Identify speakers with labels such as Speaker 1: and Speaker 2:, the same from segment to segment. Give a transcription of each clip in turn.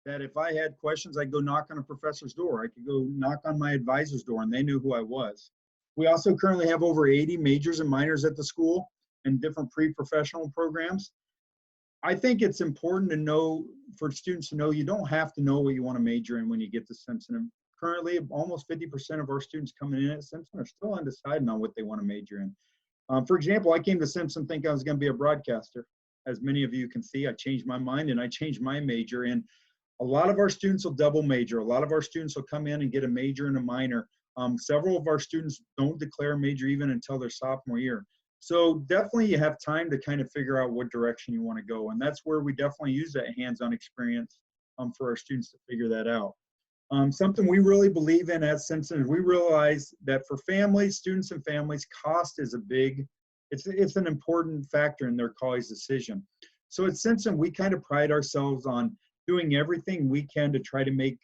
Speaker 1: that if I had questions, I'd go knock on a professor's door. I could go knock on my advisor's door and they knew who I was. We also currently have over 80 majors and minors at the school and different pre-professional programs. I think it's important to know, for students to know, you don't have to know what you want to major in when you get to Simpson. And currently, almost 50% of our students coming in at Simpson are still undecided on what they want to major in. For example, I came to Simpson thinking I was going to be a broadcaster. As many of you can see, I changed my mind and I changed my major. And a lot of our students will double major. A lot of our students will come in and get a major and a minor. Several of our students don't declare a major even until their sophomore year. So definitely you have time to kind of figure out what direction you want to go. And that's where we definitely use that hands-on experience for our students to figure that out. Something we really believe in at Simpson is we realize that for families, students and families, cost is a big, it's an important factor in their college decision. So at Simpson, we kind of pride ourselves on doing everything we can to try to make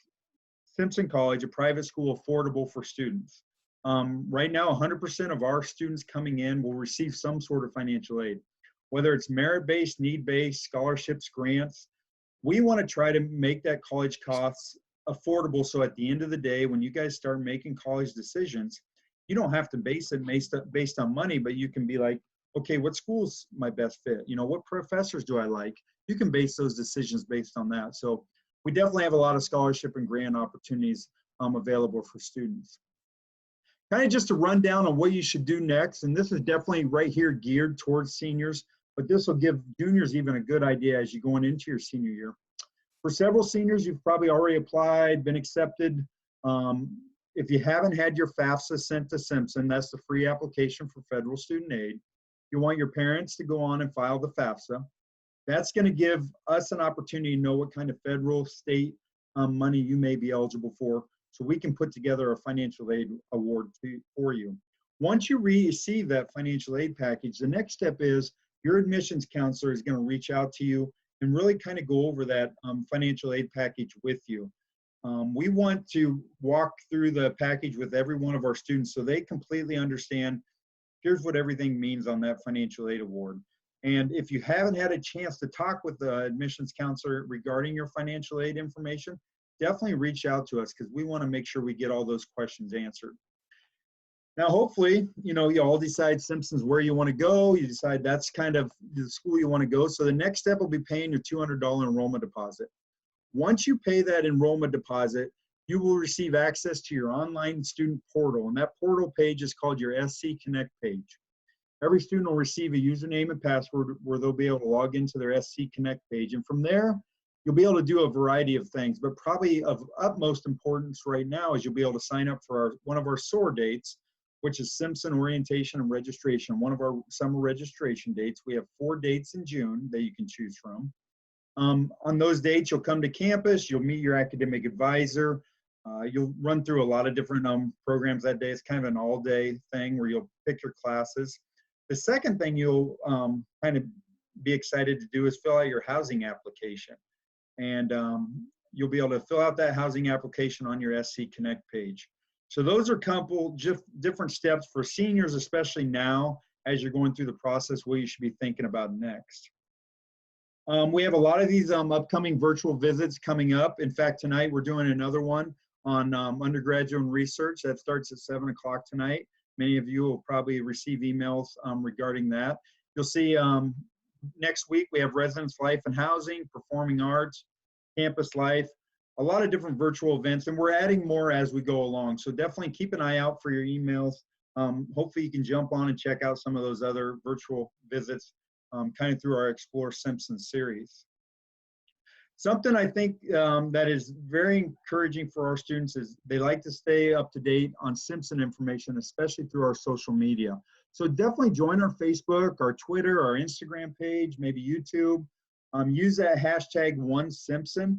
Speaker 1: Simpson College, a private school, affordable for students. Right now, 100% of our students coming in will receive some sort of financial aid, whether it's merit-based, need-based, scholarships, grants. We want to try to make that college costs affordable, so at the end of the day, when you guys start making college decisions, you don't have to base it based on money, but you can be like, okay, what school's my best fit? You know, what professors do I like? You can base those decisions based on that. So we definitely have a lot of scholarship and grant opportunities available for students. Kind of just a rundown on what you should do next, and this is definitely right here geared towards seniors, but this will give juniors even a good idea as you're going into your senior year. For several seniors, you've probably already applied, been accepted. If you haven't had your FAFSA sent to Simpson, that's the free application for federal student aid. You want your parents to go on and file the FAFSA. That's going to give us an opportunity to know what kind of federal, state money you may be eligible for, so we can put together a financial aid award for you. Once you receive that financial aid package, the next step is your admissions counselor is going to reach out to you and really kind of go over that financial aid package with you. We want to walk through the package with every one of our students so they completely understand, here's what everything means on that financial aid award. And if you haven't had a chance to talk with the admissions counselor regarding your financial aid information, definitely reach out to us because we want to make sure we get all those questions answered. Now, hopefully, you know, you all decide Simpson's where you want to go. You decide that's kind of the school you want to go. So the next step will be paying your $200 enrollment deposit. Once you pay that enrollment deposit, you will receive access to your online student portal. And that portal page is called your SC Connect page. Every student will receive a username and password where they'll be able to log into their SC Connect page. And from there, you'll be able to do a variety of things, but probably of utmost importance right now is you'll be able to sign up for one of our SOAR dates, which is Simpson Orientation and Registration, one of our summer registration dates. We have 4 dates in June that you can choose from. On those dates, you'll come to campus, you'll meet your academic advisor, you'll run through a lot of different programs that day. It's kind of an all-day thing where you'll pick your classes. The second thing you'll kind of be excited to do is fill out your housing application. And you'll be able to fill out that housing application on your SC Connect page. So those are a couple different steps for seniors, especially now as you're going through the process, what you should be thinking about next. We have a lot of these upcoming virtual visits coming up. In fact, tonight we're doing another one on undergraduate research that starts at 7 o'clock tonight. Many of you will probably receive emails regarding that. You'll see next week we have residence life and housing, performing arts, campus life, a lot of different virtual events, and we're adding more as we go along. So definitely keep an eye out for your emails. Hopefully you can jump on and check out some of those other virtual visits kind of through our Explore Simpson series. Something I think that is very encouraging for our students is they like to stay up to date on Simpson information, especially through our social media. So definitely join our Facebook, our Twitter, our Instagram page, maybe YouTube. Use that hashtag #OneSimpson.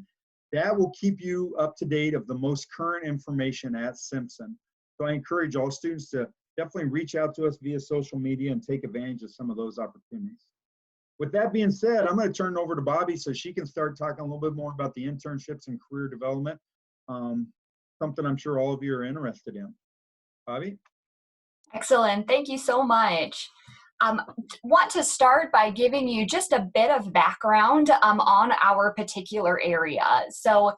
Speaker 1: That will keep you up to date of the most current information at Simpson. So I encourage all students to definitely reach out to us via social media and take advantage of some of those opportunities. With that being said, I'm going to turn it over to Bobbi so she can start talking a little bit more about the internships and career development, something I'm sure all of you are interested in. Bobbi?
Speaker 2: Excellent. Thank you so much. Want to start by giving you just a bit of background on our particular area. So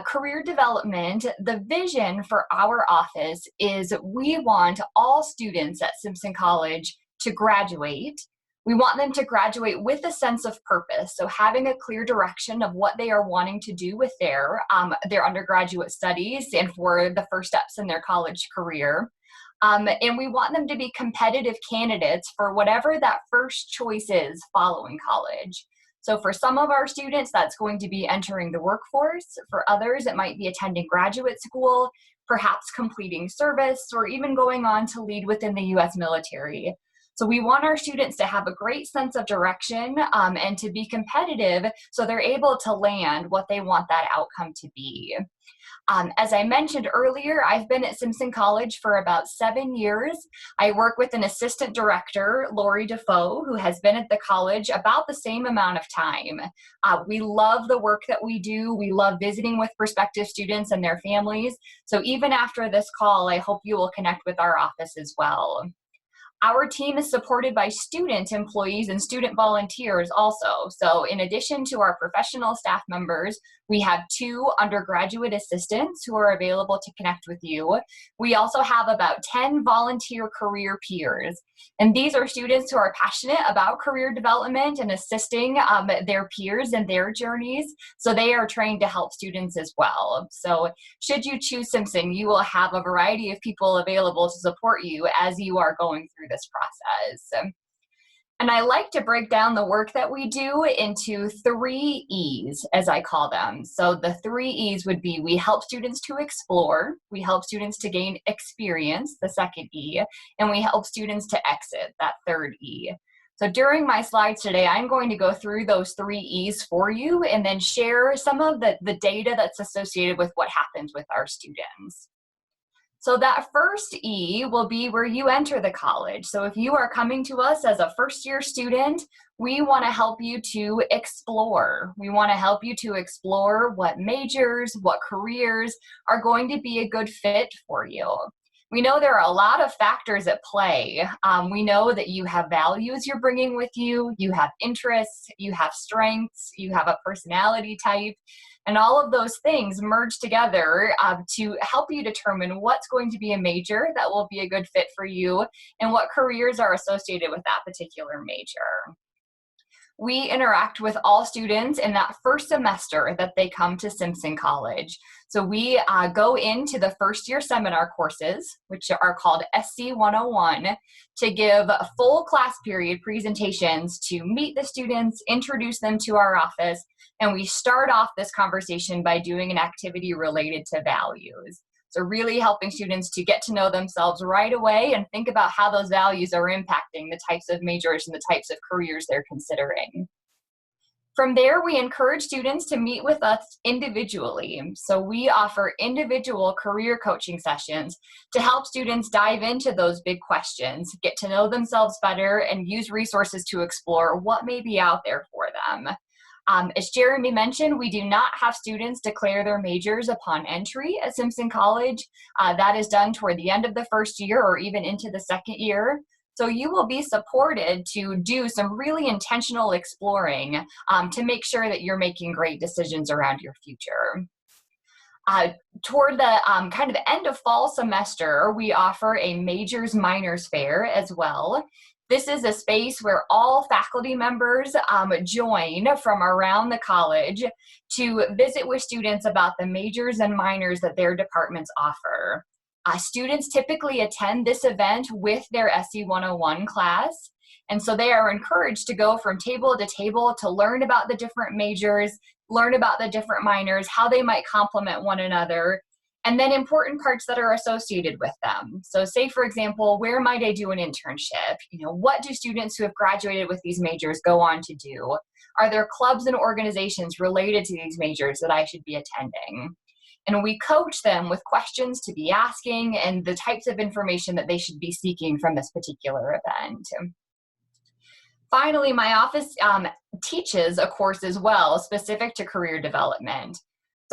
Speaker 2: career development, the vision for our office is we want all students at Simpson College to graduate. We want them to graduate with a sense of purpose, so having a clear direction of what they are wanting to do with their undergraduate studies and for the first steps in their college career. And we want them to be competitive candidates for whatever that first choice is following college. So for some of our students, that's going to be entering the workforce. For others, it might be attending graduate school, perhaps completing service, or even going on to lead within the U.S. military. So we want our students to have a great sense of direction and to be competitive so they're able to land what they want that outcome to be. As I mentioned earlier, I've been at Simpson College for about 7 years. I work with an assistant director, Lori Defoe, who has been at the college about the same amount of time. We love the work that we do. We love visiting with prospective students and their families. So even after this call, I hope you will connect with our office as well. Our team is supported by student employees and student volunteers also. So in addition to our professional staff members, we have 2 undergraduate assistants who are available to connect with you. We also have about 10 volunteer career peers. And these are students who are passionate about career development and assisting their peers in their journeys. So they are trained to help students as well. So should you choose Simpson, you will have a variety of people available to support you as you are going through this process. And I like to break down the work that we do into 3 E's, as I call them. So the 3 E's would be we help students to explore, we help students to gain experience, the second E, and we help students to exit, that third E. So during my slides today, I'm going to go through those 3 E's for you and then share some of the data that's associated with what happens with our students. So that first E will be where you enter the college. So if you are coming to us as a first-year student, we want to help you to explore. We want to help you to explore what majors, what careers are going to be a good fit for you. We know there are a lot of factors at play. We know that you have values you're bringing with you, you have interests, you have strengths, you have a personality type, and all of those things merge together to help you determine what's going to be a major that will be a good fit for you and what careers are associated with that particular major. We interact with all students in that first semester that they come to Simpson College. So we go into the first year seminar courses, which are called SC 101, to give full class period presentations to meet the students, introduce them to our office, and we start off this conversation by doing an activity related to values. So really helping students to get to know themselves right away and think about how those values are impacting the types of majors and the types of careers they're considering. From there, we encourage students to meet with us individually. So we offer individual career coaching sessions to help students dive into those big questions, get to know themselves better, and use resources to explore what may be out there for them. As Jeremy mentioned, we do not have students declare their majors upon entry at Simpson College. That is done toward the end of the first year or even into the second year. So you will be supported to do some really intentional exploring to make sure that you're making great decisions around your future. Toward the kind of the end of fall semester, we offer a majors minors fair as well. This is a space where all faculty members join from around the college to visit with students about the majors and minors that their departments offer. Students typically attend this event with their SC 101 class, and so they are encouraged to go from table to table to learn about the different majors, learn about the different minors, how they might complement one another, and then important parts that are associated with them. So say, for example, where might I do an internship? What do students who have graduated with these majors go on to do? Are there clubs and organizations related to these majors that I should be attending? And we coach them with questions to be asking and the types of information that they should be seeking from this particular event. Finally, my office teaches a course as well specific to career development.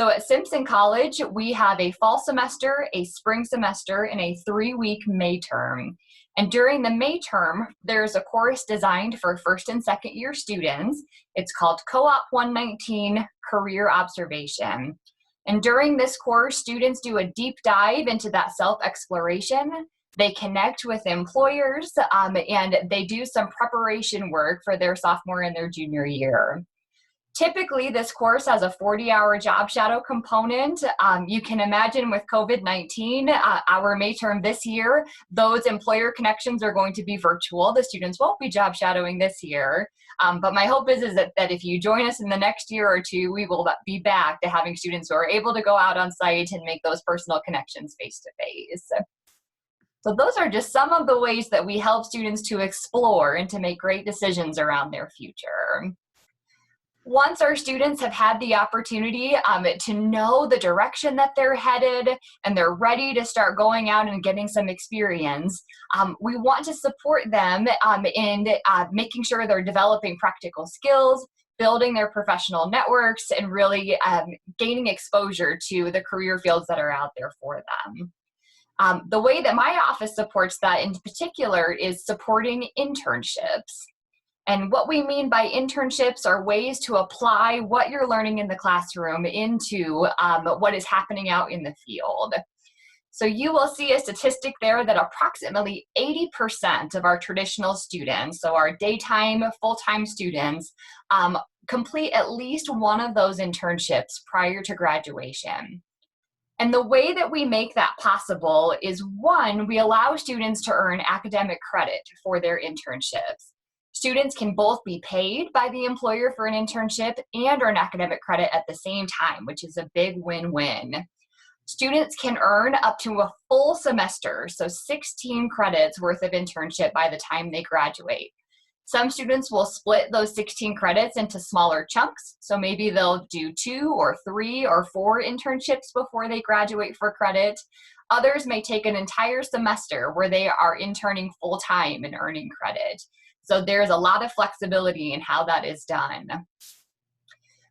Speaker 2: So at Simpson College, we have a fall semester, a spring semester, and a 3-week May term. And during the May term, there's a course designed for first and second year students. It's called Co-op 119 Career Observation. And during this course, students do a deep dive into that self-exploration. They connect with employers, and they do some preparation work for their sophomore and their junior year. Typically, this course has a 40-hour job shadow component. You can imagine with COVID-19, our May term this year, those employer connections are going to be virtual. The students won't be job shadowing this year. But my hope is that if you join us in the next year or two, we will be back to having students who are able to go out on site and make those personal connections face-to-face. So those are just some of the ways that we help students to explore and to make great decisions around their future. Once our students have had the opportunity to know the direction that they're headed and they're ready to start going out and getting some experience, we want to support them in making sure they're developing practical skills, building their professional networks, and really gaining exposure to the career fields that are out there for them. The way that my office supports that in particular is supporting internships. And what we mean by internships are ways to apply what you're learning in the classroom into what is happening out in the field. So you will see a statistic there that approximately 80% of our traditional students, so our daytime, full-time students, complete at least one of those internships prior to graduation. And the way that we make that possible is, one, we allow students to earn academic credit for their internships. Students can both be paid by the employer for an internship and earn academic credit at the same time, which is a big win-win. Students can earn up to a full semester, so 16 credits worth of internship by the time they graduate. Some students will split those 16 credits into smaller chunks, so maybe they'll do 2 or 3 or 4 internships before they graduate for credit. Others may take an entire semester where they are interning full-time and earning credit. So there's a lot of flexibility in how that is done.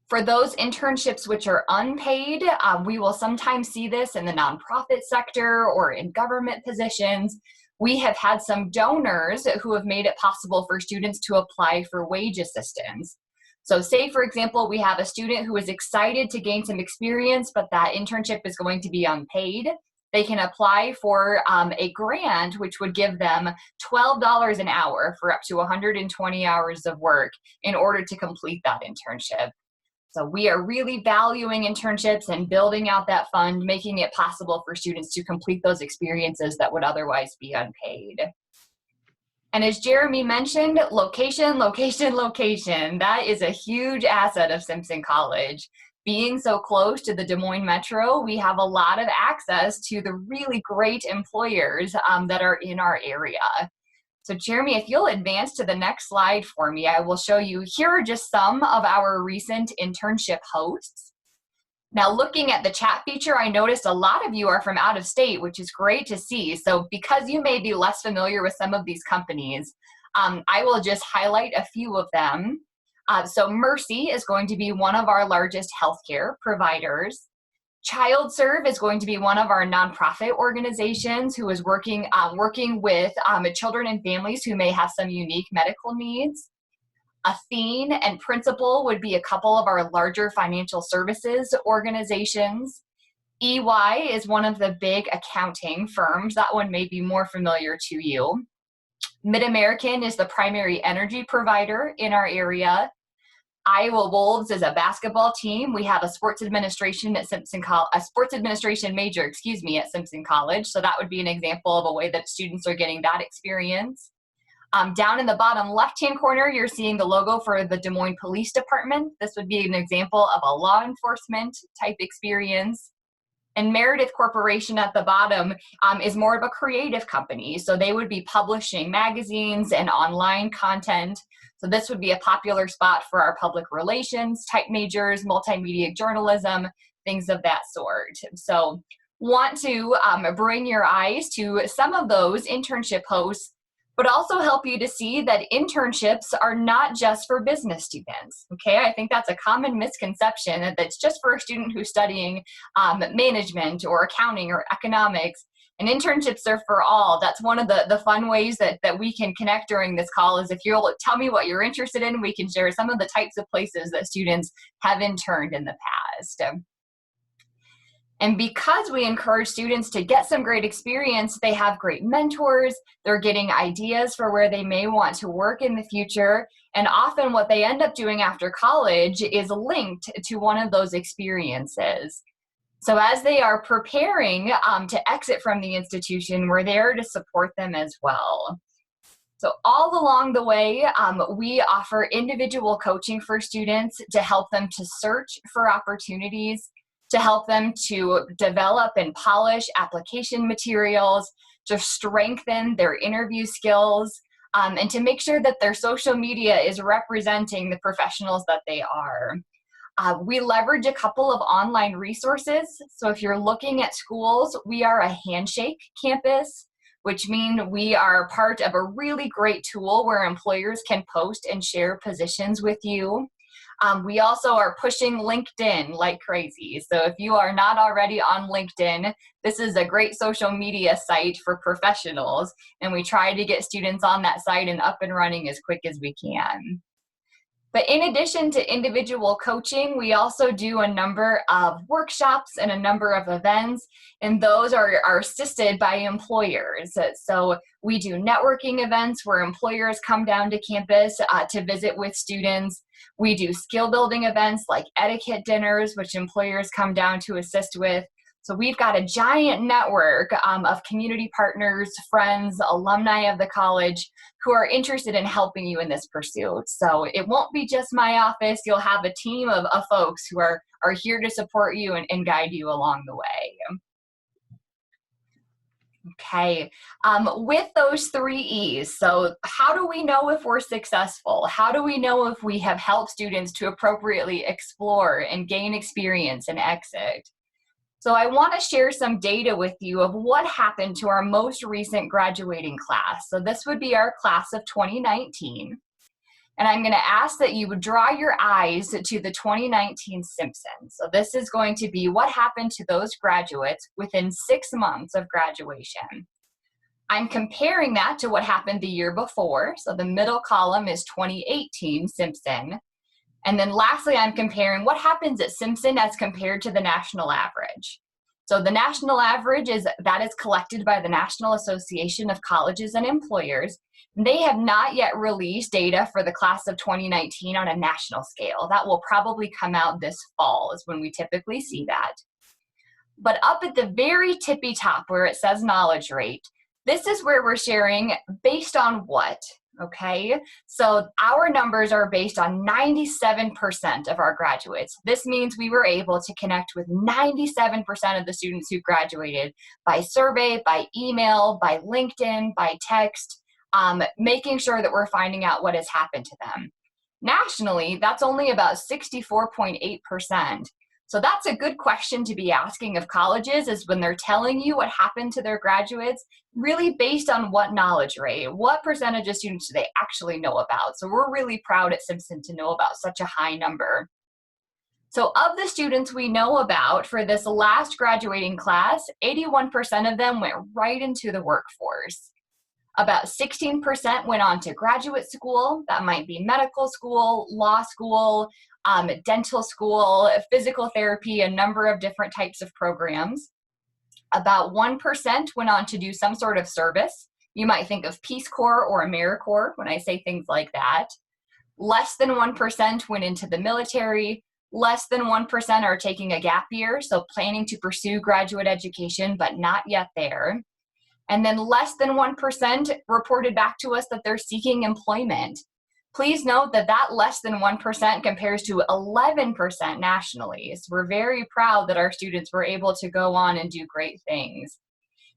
Speaker 2: For those internships which are unpaid, we will sometimes see this in the nonprofit sector or in government positions. We have had some donors who have made it possible for students to apply for wage assistance. So say, for example, we have a student who is excited to gain some experience, but that internship is going to be unpaid. They can apply for a grant, which would give them $12 an hour for up to 120 hours of work in order to complete that internship. So we are really valuing internships and building out that fund, making it possible for students to complete those experiences that would otherwise be unpaid. And as Jeremy mentioned, location, location, location. That is a huge asset of Simpson College. Being so close to the Des Moines Metro, we have a lot of access to the really great employers that are in our area. So Jeremy, if you'll advance to the next slide for me, I will show you, here are just some of our recent internship hosts. Now looking at the chat feature, I noticed a lot of you are from out of state, which is great to see. So because you may be less familiar with some of these companies, I will just highlight a few of them. So Mercy is going to be one of our largest healthcare providers. ChildServe is going to be one of our nonprofit organizations who is working with children and families who may have some unique medical needs. Athene and Principal would be a couple of our larger financial services organizations. EY is one of the big accounting firms. That one may be more familiar to you. Mid-American is the primary energy provider in our area. Iowa Wolves is a basketball team. We have a sports administration at Simpson College, a sports administration major, at Simpson College. So that would be an example of a way that students are getting that experience. Down in the bottom left-hand corner, you're seeing the logo for the Des Moines Police Department. This would be an example of a law enforcement type experience. And Meredith Corporation at the bottom is more of a creative company. So they would be publishing magazines and online content. So this would be a popular spot for our public relations type majors, multimedia journalism, things of that sort. So want to bring your eyes to some of those internship hosts. but also help you to see that internships are not just for business students. Okay, I think that's a common misconception that it's just for a student who's studying management or accounting or economics. And internships are for all. That's one of the fun ways that we can connect during this call is if you'll tell me what you're interested in, we can share some of the types of places that students have interned in the past. And because we encourage students to get some great experience, they have great mentors, they're getting ideas for where they may want to work in the future, and often what they end up doing after college is linked to one of those experiences. So as they are preparing to exit from the institution, we're there to support them as well. So all along the way, we offer individual coaching for students to help them to search for opportunities, to help them to develop and polish application materials, to strengthen their interview skills, and to make sure that their social media is representing the professionals that they are. We leverage a couple of online resources. So if you're looking at schools, we are a handshake campus, which means we are part of a really great tool where employers can post and share positions with you. We also are pushing LinkedIn like crazy. So if you are not already on LinkedIn, this is a great social media site for professionals. And we try to get students on that site and up and running as quick as we can. But in addition to individual coaching, we also do a number of workshops and a number of events, and those are assisted by employers. So we do networking events where employers come down to campus to visit with students. We do skill building events like etiquette dinners, which employers come down to assist with. So we've got a giant network of community partners, friends, alumni of the college who are interested in helping you in this pursuit. So it won't be just my office. You'll have a team of folks who are here to support you and guide you along the way. Okay, with those 3 E's, so how do we know if we're successful? How do we know if we have helped students to appropriately explore and gain experience and exit? So I want to share some data with you of what happened to our most recent graduating class. So this would be our class of 2019. And I'm going to ask that you would draw your eyes to the 2019 Simpson. So this is going to be what happened to those graduates within 6 months of graduation. I'm comparing that to what happened the year before. So the middle column is 2018 Simpson. And then lastly, I'm comparing what happens at Simpson as compared to the national average. So the national average is collected by the National Association of Colleges and Employers. They have not yet released data for the class of 2019 on a national scale. That will probably come out this fall is when we typically see that. But up at the very tippy top where it says knowledge rate, this is where we're sharing based on what? Okay, so our numbers are based on 97% of our graduates. This means we were able to connect with 97% of the students who graduated by survey, by email, by LinkedIn, by text, making sure that we're finding out what has happened to them. Nationally, that's only about 64.8%. So that's a good question to be asking of colleges is when they're telling you what happened to their graduates, really based on what knowledge rate, what percentage of students do they actually know about. So we're really proud at Simpson to know about such a high number. So of the students we know about for this last graduating class, 81% of them went right into the workforce. About 16% went on to graduate school. That might be medical school, law school, dental school, physical therapy, a number of different types of programs. About 1% went on to do some sort of service. You might think of Peace Corps or AmeriCorps when I say things like that. Less than 1% went into the military. Less than 1% are taking a gap year, so planning to pursue graduate education, but not yet there. And then less than 1% reported back to us that they're seeking employment. Please note that that less than 1% compares to 11% nationally. So we're very proud that our students were able to go on and do great things.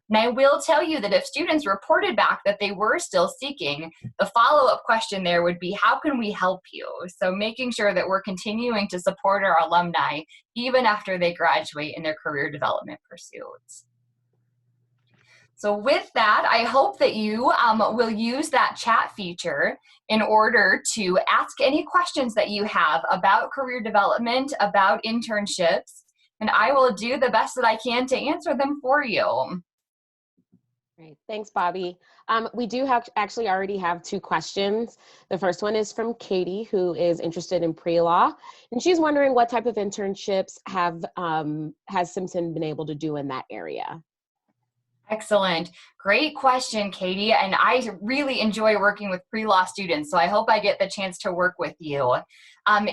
Speaker 2: And I will tell you that if students reported back that they were still seeking, the follow-up question there would be, how can we help you? So making sure that we're continuing to support our alumni even after they graduate in their career development pursuits. So with that, I hope that you will use that chat feature in order to ask any questions that you have about career development, about internships, and I will do the best that I can to answer them for you.
Speaker 3: Great. Thanks, Bobbi. We do actually already have 2 questions. The first one is from Katie, who is interested in pre-law, and she's wondering what type of internships has Simpson been able to do in that area?
Speaker 2: Excellent. Great question, Katie. And I really enjoy working with pre-law students, so I hope I get the chance to work with you.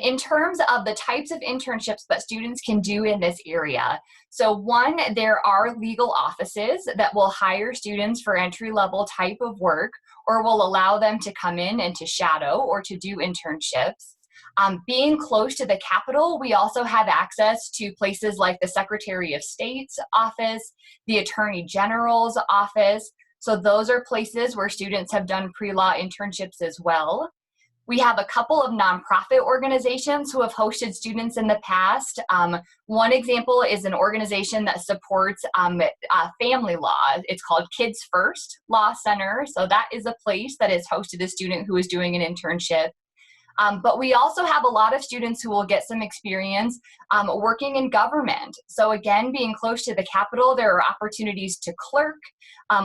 Speaker 2: In terms of the types of internships that students can do in this area, so one, there are legal offices that will hire students for entry-level type of work or will allow them to come in and to shadow or to do internships. Being close to the Capitol, we also have access to places like the Secretary of State's office, the Attorney General's office. So those are places where students have done pre-law internships as well. We have a couple of nonprofit organizations who have hosted students in the past. One example is an organization that supports family law. It's called Kids First Law Center. So that is a place that has hosted a student who is doing an internship. But we also have a lot of students who will get some experience working in government. So again, being close to the Capitol, there are opportunities to clerk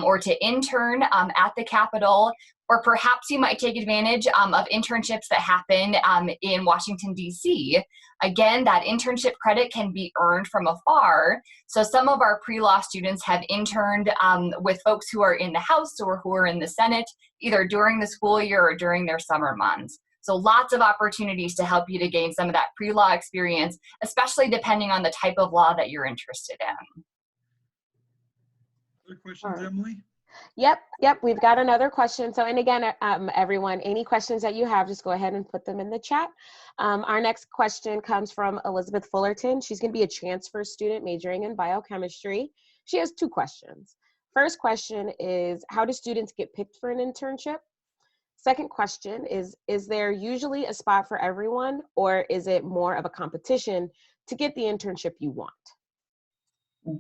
Speaker 2: or to intern at the Capitol, or perhaps you might take advantage of internships that happen in Washington, D.C. Again, that internship credit can be earned from afar. So some of our pre-law students have interned with folks who are in the House or who are in the Senate, either during the school year or during their summer months. So lots of opportunities to help you to gain some of that pre-law experience, especially depending on the type of law that you're interested in.
Speaker 1: Other questions, Emily?
Speaker 3: Yep, we've got another question. So, and again, everyone, any questions that you have, just go ahead and put them in the chat. Our next question comes from Elizabeth Fullerton. She's going to be a transfer student majoring in biochemistry. She has 2 questions. First question is, how do students get picked for an internship? Second question is there usually a spot for everyone, or is it more of a competition to get the internship you want?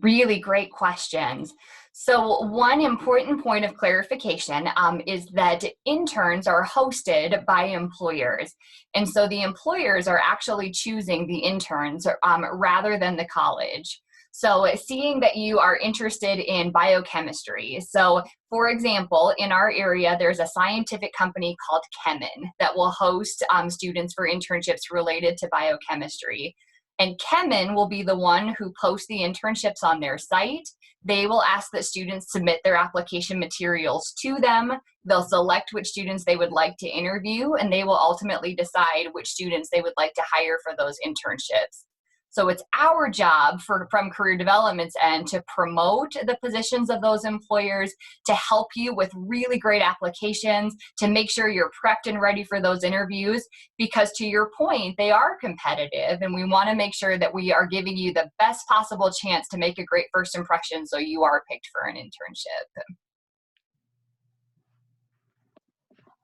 Speaker 2: Really great questions. So one important point of clarification is that interns are hosted by employers. And so the employers are actually choosing the interns rather than the college. So seeing that you are interested in biochemistry. So for example, in our area, there's a scientific company called Chemin that will host students for internships related to biochemistry. And Chemin will be the one who posts the internships on their site. They will ask that students submit their application materials to them. They'll select which students they would like to interview, and they will ultimately decide which students they would like to hire for those internships. So it's our job from Career Development's end to promote the positions of those employers, to help you with really great applications, to make sure you're prepped and ready for those interviews, because to your point, they are competitive, and we want to make sure that we are giving you the best possible chance to make a great first impression so you are picked for an internship.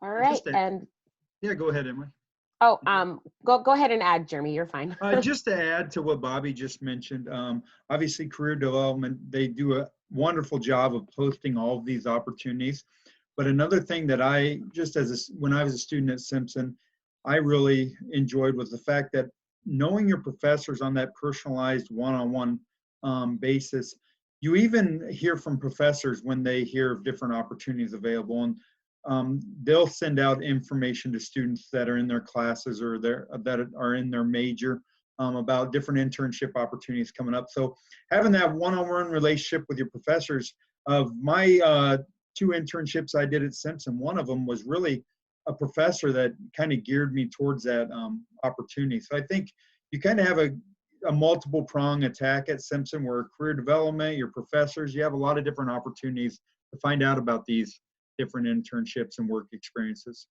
Speaker 3: All right, and
Speaker 1: yeah, go ahead, Emily.
Speaker 3: Oh, go ahead and add, Jeremy. You're fine.
Speaker 1: Just to add to what Bobbi just mentioned, obviously Career Development, they do a wonderful job of posting all of these opportunities. But another thing that when I was a student at Simpson, I really enjoyed was the fact that knowing your professors on that personalized one-on-one basis, you even hear from professors when they hear of different opportunities available. And they'll send out information to students that are in their classes or that are in their major about different internship opportunities coming up. So having that one-on-one relationship with your professors, of my 2 internships I did at Simpson, one of them was really a professor that kind of geared me towards that opportunity. So I think you kind of have a multiple prong attack at Simpson, where Career Development, your professors, you have a lot of different opportunities to find out about these different internships and work experiences.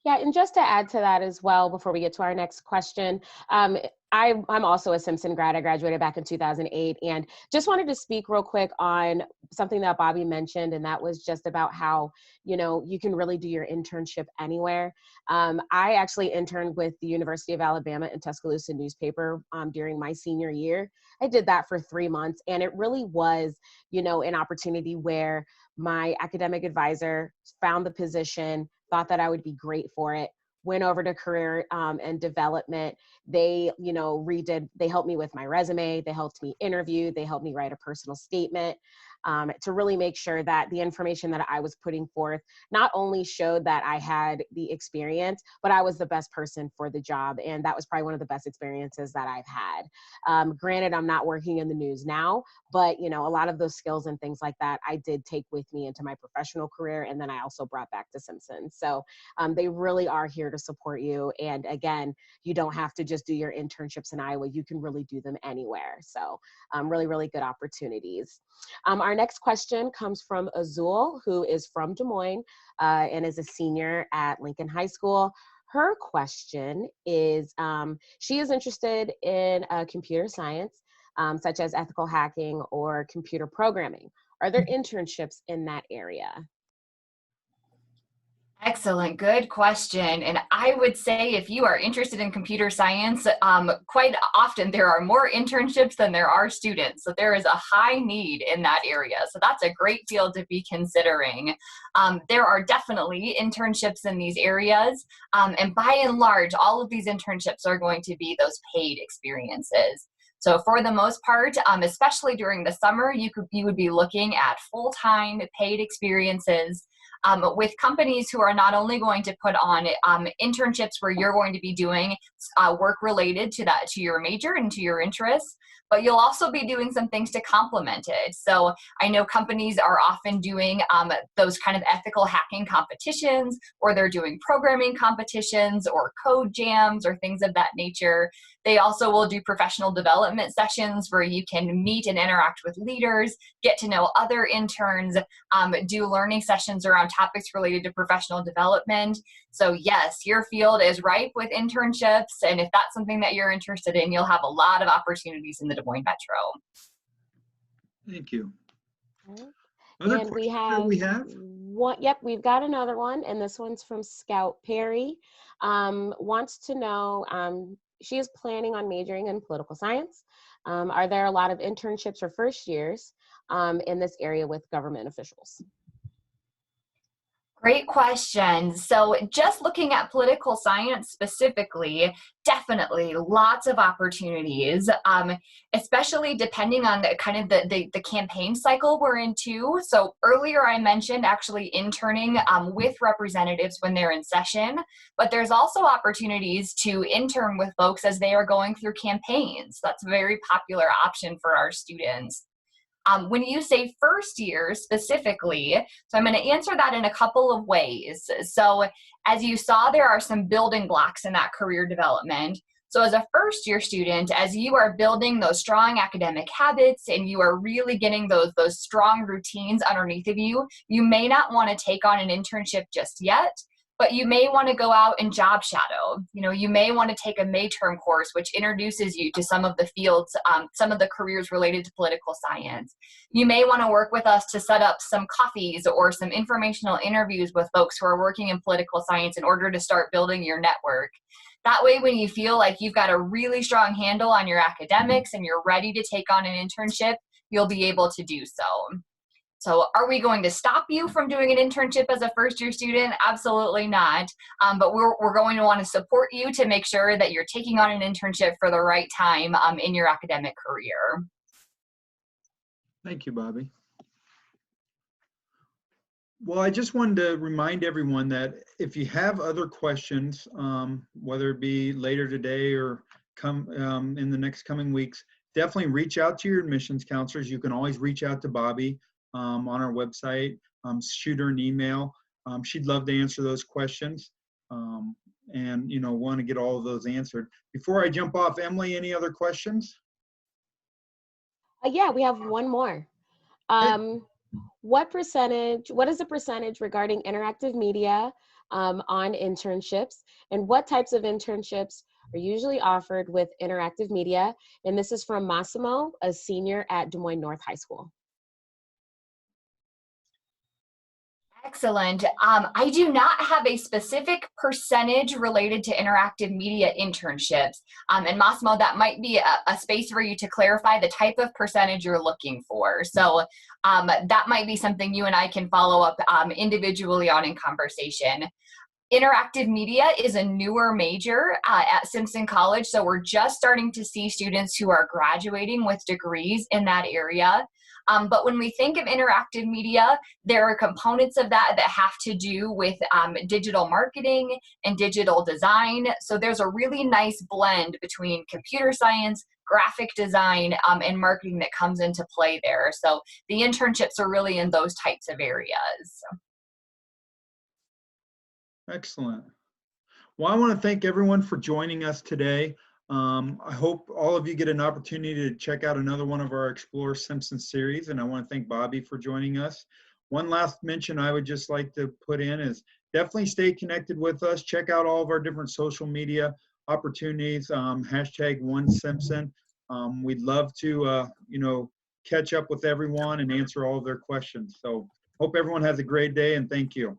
Speaker 3: Yeah, and just to add to that as well, before we get to our next question, I'm also a Simpson grad. I graduated back in 2008, and just wanted to speak real quick on something that Bobbi mentioned, and that was just about how, you know, you can really do your internship anywhere. I actually interned with the University of Alabama in Tuscaloosa newspaper during my senior year. I did that for 3 months, and it really was, you know, an opportunity where my academic advisor found the position, thought that I would be great for it, went over to career and development. They, you know, they helped me with my resume, they helped me interview, they helped me write a personal statement to really make sure that the information that I was putting forth not only showed that I had the experience, but I was the best person for the job. And that was probably one of the best experiences that I've had. Granted, I'm not working in the news now, but, you know, a lot of those skills and things like that, I did take with me into my professional career. And then I also brought back to Simpson. So they really are here to support you. And again, you don't have to just do your internships in Iowa. You can really do them anywhere. So really, really good opportunities. Our next question comes from Azul, who is from Des Moines and is a senior at Lincoln High School. Her question is, she is interested in computer science, such as ethical hacking or computer programming. Are there internships in that area?
Speaker 2: Excellent, good question. And I would say if you are interested in computer science, quite often there are more internships than there are students. So there is a high need in that area. So that's a great field to be considering. There are definitely internships in these areas. And by and large, all of these internships are going to be those paid experiences. So for the most part, especially during the summer, you would be looking at full-time paid experiences with companies who are not only going to put on internships where you're going to be doing work related to your major and to your interests, but you'll also be doing some things to complement it. So I know companies are often doing those kind of ethical hacking competitions, or they're doing programming competitions or code jams or things of that nature. They also will do professional development sessions where you can meet and interact with leaders, get to know other interns, do learning sessions around topics related to professional development. So yes, your field is ripe with internships, and if that's something that you're interested in, you'll have a lot of opportunities in the Des Moines Metro.
Speaker 1: Thank you.
Speaker 3: Other and we have one. Yep, we've got another one, and this one's from Scout Perry. Wants to know, she is planning on majoring in political science. Are there a lot of internships or first years in this area with government officials?
Speaker 2: Great question. So just looking at political science specifically, definitely lots of opportunities, especially depending on the campaign cycle we're in too. So earlier I mentioned actually interning with representatives when they're in session, but there's also opportunities to intern with folks as they are going through campaigns. That's a very popular option for our students. When you say first year specifically, so I'm going to answer that in a couple of ways. So as you saw, there are some building blocks in that career development. So as a first year student, as you are building those strong academic habits and you are really getting those strong routines underneath of you, you may not want to take on an internship just yet. But you may want to go out and job shadow. You know, you may want to take a May-term course, which introduces you to some of the fields, some of the careers related to political science. You may want to work with us to set up some coffees or some informational interviews with folks who are working in political science in order to start building your network. That way, when you feel like you've got a really strong handle on your academics and you're ready to take on an internship, you'll be able to do so. So are we going to stop you from doing an internship as a first-year student? Absolutely not. But we're going to want to support you to make sure that you're taking on an internship for the right time in your academic career.
Speaker 1: Thank you, Bobbi. Well, I just wanted to remind everyone that if you have other questions, whether it be later today or come in the next coming weeks, definitely reach out to your admissions counselors. You can always reach out to Bobbi on our website, shoot her an email. She'd love to answer those questions and, you know, want to get all of those answered. Before I jump off, Emily, any other questions?
Speaker 3: Yeah, we have one more. What is the percentage regarding interactive media on internships and what types of internships are usually offered with interactive media. And this is from Massimo, a senior at Des Moines North High School.
Speaker 2: Excellent. I do not have a specific percentage related to interactive media internships. And Massimo, that might be a space for you to clarify the type of percentage you're looking for. So that might be something you and I can follow up individually on in conversation. Interactive media is a newer major at Simpson College, so we're just starting to see students who are graduating with degrees in that area. But when we think of interactive media, there are components of that that have to do with digital marketing and digital design. So there's a really nice blend between computer science, graphic design, and marketing that comes into play there. So the internships are really in those types of areas.
Speaker 1: Excellent. Well, I want to thank everyone for joining us today. I hope all of you get an opportunity to check out another one of our Explore Simpson series, and I want to thank Bobbi for joining us. One last mention I would just like to put in is definitely stay connected with us. Check out all of our different social media opportunities, hashtag #OneSimpson. We'd love to, catch up with everyone and answer all of their questions. So hope everyone has a great day, and thank you.